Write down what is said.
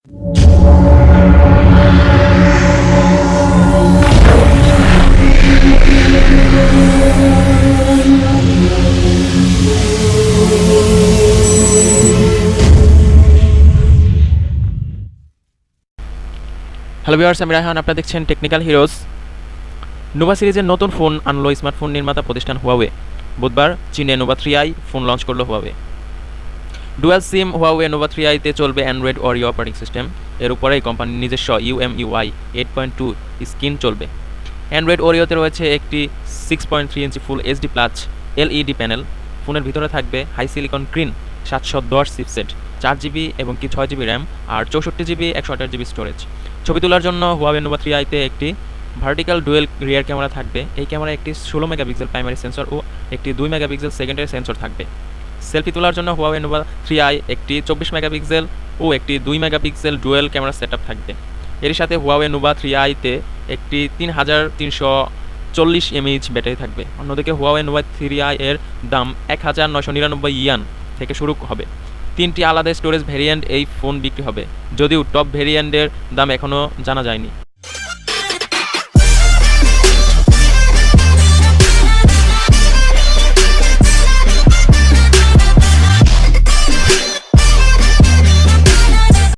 Hello viewers, আমি রায়হান, আপনারা দেখছেন টেকনিক্যাল হিরোজ। নোভা সিরিজের নতুন ফোন আনলো স্মার্টফোন নির্মাতা প্রতিষ্ঠান হুয়াওয়ে। বুধবার চীনে নোভা 3i ফোন লঞ্চ করলো Huawei. Dual SIM Huawei Nova 3i-তে চলবে অ্যান্ড্রয়েড ওরিও অপারেটিং সিস্টেম। এর উপরেই কোম্পানির নিজস্ব UMUI 8.2 স্ক্রিন চলবে। অ্যান্ড্রয়েড ওরিওতে রয়েছে একটি 6.3 ইঞ্চি full HD plus LED panel. ফোনের ভিতরে থাকবে high silicon green 710 chipset, 4GB এবং 6GB র্যাম আর 64GB 128GB স্টোরেজ। ছবি তোলার জন্য হুয়াওয়ে নোভা 3i-তে একটি ভার্টিক্যাল ডুয়েল রিয়ার ক্যামেরা থাকবে। এই ক্যামেরায় একটি 16 মেগাপিক্সেল প্রাইমারি সেন্সর ও একটি 2 মেগাপিক্সেল সেকেন্ডারি সেন্সর থাকবে। সেলফি তোলার জন্য হুয়াওয়ে নোভা 3i একটি 24 মেগাপিক্সেল ও একটি 2 মেগাপিক্সেল ডুয়েল ক্যামেরা সেটআপ থাকবে। এর সাথে হুয়াওয়ে নোভা 3i-তে একটি 3340 mAh ব্যাটারি থাকবে। অন্যদিকে হুয়াওয়ে নোভা 3i এর দাম 1999 ইয়ান থেকে শুরু হবে। 3টি আলাদা স্টোরেজ ভেরিয়েন্ট এই ফোন বিক্রি হবে, যদিও টপ ভেরিয়েন্টের দাম এখনও জানা যায়নি।